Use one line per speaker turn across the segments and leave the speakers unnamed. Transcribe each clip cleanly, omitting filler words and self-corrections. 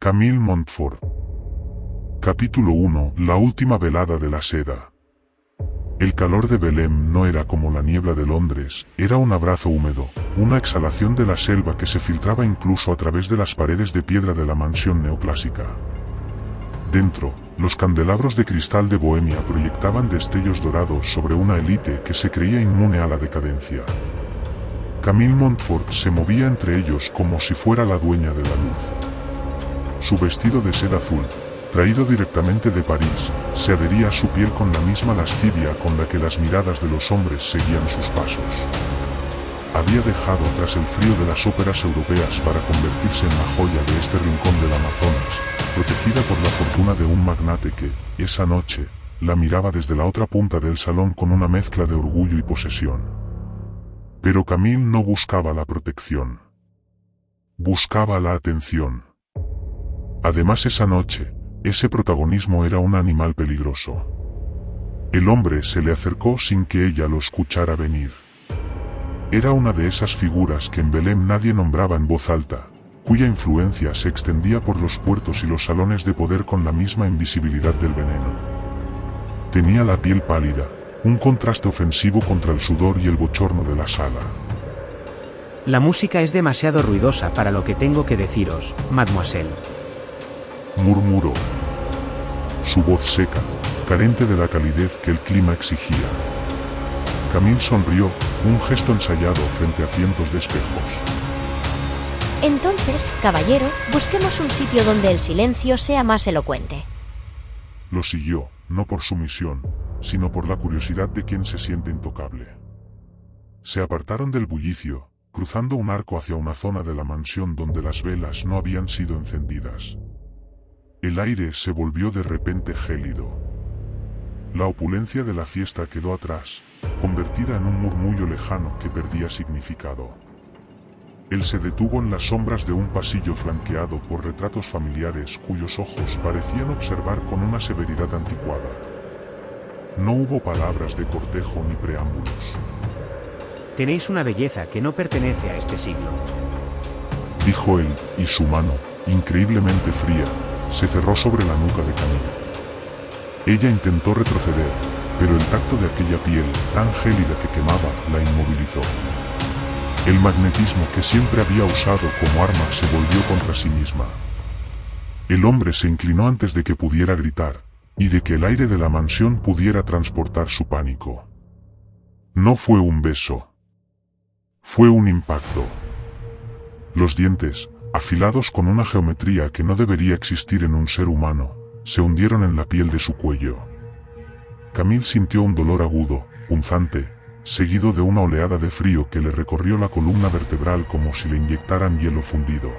Camille Montfort. Capítulo 1. La última velada de la seda. El calor de Belém no era como la niebla de Londres, era un abrazo húmedo, una exhalación de la selva que se filtraba incluso a través de las paredes de piedra de la mansión neoclásica. Dentro, los candelabros de cristal de Bohemia proyectaban destellos dorados sobre una élite que se creía inmune a la decadencia. Camille Montfort se movía entre ellos como si fuera la dueña de la luz. Su vestido de seda azul, traído directamente de París, se adhería a su piel con la misma lascivia con la que las miradas de los hombres seguían sus pasos. Había dejado atrás el frío de las óperas europeas para convertirse en la joya de este rincón del Amazonas, protegida por la fortuna de un magnate que, esa noche, la miraba desde la otra punta del salón con una mezcla de orgullo y posesión. Pero Camille no buscaba la protección. Buscaba la atención. Además, esa noche, ese protagonismo era un animal peligroso. El hombre se le acercó sin que ella lo escuchara venir. Era una de esas figuras que en Belém nadie nombraba en voz alta, cuya influencia se extendía por los puertos y los salones de poder con la misma invisibilidad del veneno. Tenía la piel pálida, un contraste ofensivo contra el sudor y el bochorno de la sala.
La música es demasiado ruidosa para lo que tengo que deciros, mademoiselle.
Murmuró. Su voz seca, carente de la calidez que el clima exigía. Camille sonrió, un gesto ensayado frente a cientos de espejos.
Entonces, caballero, busquemos un sitio donde el silencio sea más elocuente.
Lo siguió, no por sumisión, sino por la curiosidad de quien se siente intocable. Se apartaron del bullicio, cruzando un arco hacia una zona de la mansión donde las velas no habían sido encendidas. El aire se volvió de repente gélido. La opulencia de la fiesta quedó atrás, convertida en un murmullo lejano que perdía significado. Él se detuvo en las sombras de un pasillo flanqueado por retratos familiares cuyos ojos parecían observar con una severidad anticuada. No hubo palabras de cortejo ni preámbulos.
Tenéis una belleza que no pertenece a este siglo,
dijo él, y su mano, increíblemente fría, se cerró sobre la nuca de Camille. Ella intentó retroceder, pero el tacto de aquella piel, tan gélida que quemaba, la inmovilizó. El magnetismo que siempre había usado como arma se volvió contra sí misma. El hombre se inclinó antes de que pudiera gritar, y de que el aire de la mansión pudiera transportar su pánico. No fue un beso. Fue un impacto. Los dientes, afilados con una geometría que no debería existir en un ser humano, se hundieron en la piel de su cuello. Camille sintió un dolor agudo, punzante, seguido de una oleada de frío que le recorrió la columna vertebral como si le inyectaran hielo fundido.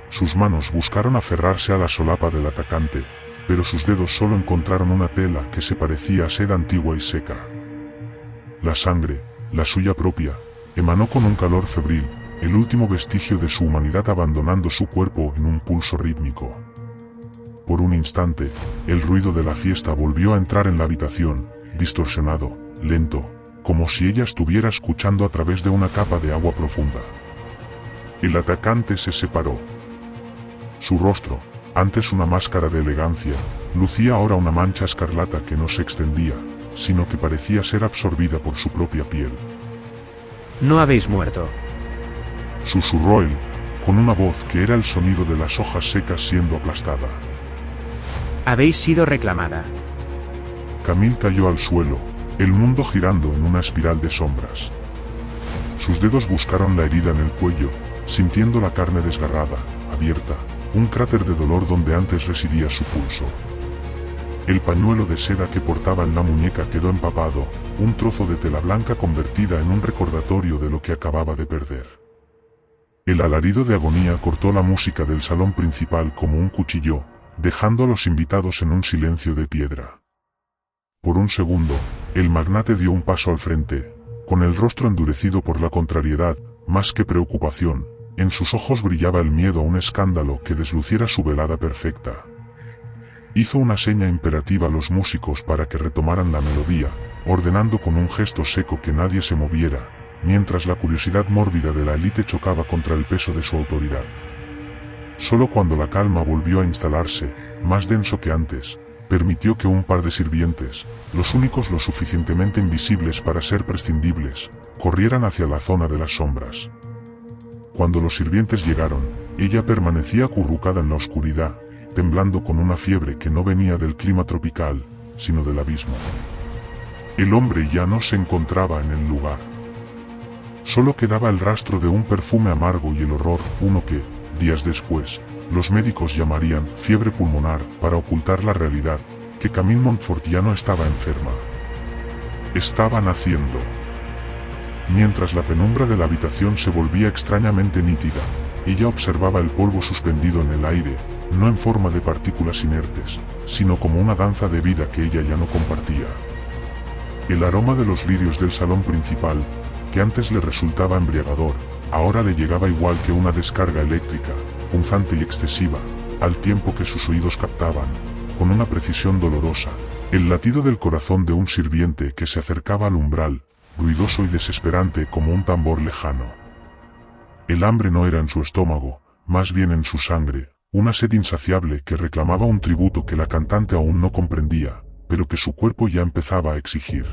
Sus manos buscaron aferrarse a la solapa del atacante, pero sus dedos solo encontraron una tela que se parecía a seda antigua y seca. La sangre, la suya propia, emanó con un calor febril, el último vestigio de su humanidad abandonando su cuerpo en un pulso rítmico. Por un instante, el ruido de la fiesta volvió a entrar en la habitación, distorsionado, lento, como si ella estuviera escuchando a través de una capa de agua profunda. El atacante se separó. Su rostro, antes una máscara de elegancia, lucía ahora una mancha escarlata que no se extendía, sino que parecía ser absorbida por su propia piel.
No habéis muerto,
susurró él, con una voz que era el sonido de las hojas secas siendo aplastada.
Habéis sido reclamada.
Camille cayó al suelo, el mundo girando en una espiral de sombras. Sus dedos buscaron la herida en el cuello, sintiendo la carne desgarrada, abierta, un cráter de dolor donde antes residía su pulso. El pañuelo de seda que portaba en la muñeca quedó empapado, un trozo de tela blanca convertida en un recordatorio de lo que acababa de perder. El alarido de agonía cortó la música del salón principal como un cuchillo, dejando a los invitados en un silencio de piedra. Por un segundo, el magnate dio un paso al frente, con el rostro endurecido por la contrariedad, más que preocupación. En sus ojos brillaba el miedo a un escándalo que desluciera su velada perfecta. Hizo una seña imperativa a los músicos para que retomaran la melodía, ordenando con un gesto seco que nadie se moviera, mientras la curiosidad mórbida de la élite chocaba contra el peso de su autoridad. Solo cuando la calma volvió a instalarse, más denso que antes, permitió que un par de sirvientes, los únicos lo suficientemente invisibles para ser prescindibles, corrieran hacia la zona de las sombras. Cuando los sirvientes llegaron, ella permanecía acurrucada en la oscuridad, temblando con una fiebre que no venía del clima tropical, sino del abismo. El hombre ya no se encontraba en el lugar. Solo quedaba el rastro de un perfume amargo y el horror, uno que, días después, los médicos llamarían fiebre pulmonar para ocultar la realidad, que Camille Montfort ya no estaba enferma. Estaba naciendo. Mientras la penumbra de la habitación se volvía extrañamente nítida, ella observaba el polvo suspendido en el aire, no en forma de partículas inertes, sino como una danza de vida que ella ya no compartía. El aroma de los lirios del salón principal, que antes le resultaba embriagador, ahora le llegaba igual que una descarga eléctrica, punzante y excesiva, al tiempo que sus oídos captaban, con una precisión dolorosa, el latido del corazón de un sirviente que se acercaba al umbral, ruidoso y desesperante como un tambor lejano. El hambre no era en su estómago, más bien en su sangre, una sed insaciable que reclamaba un tributo que la cantante aún no comprendía, pero que su cuerpo ya empezaba a exigir.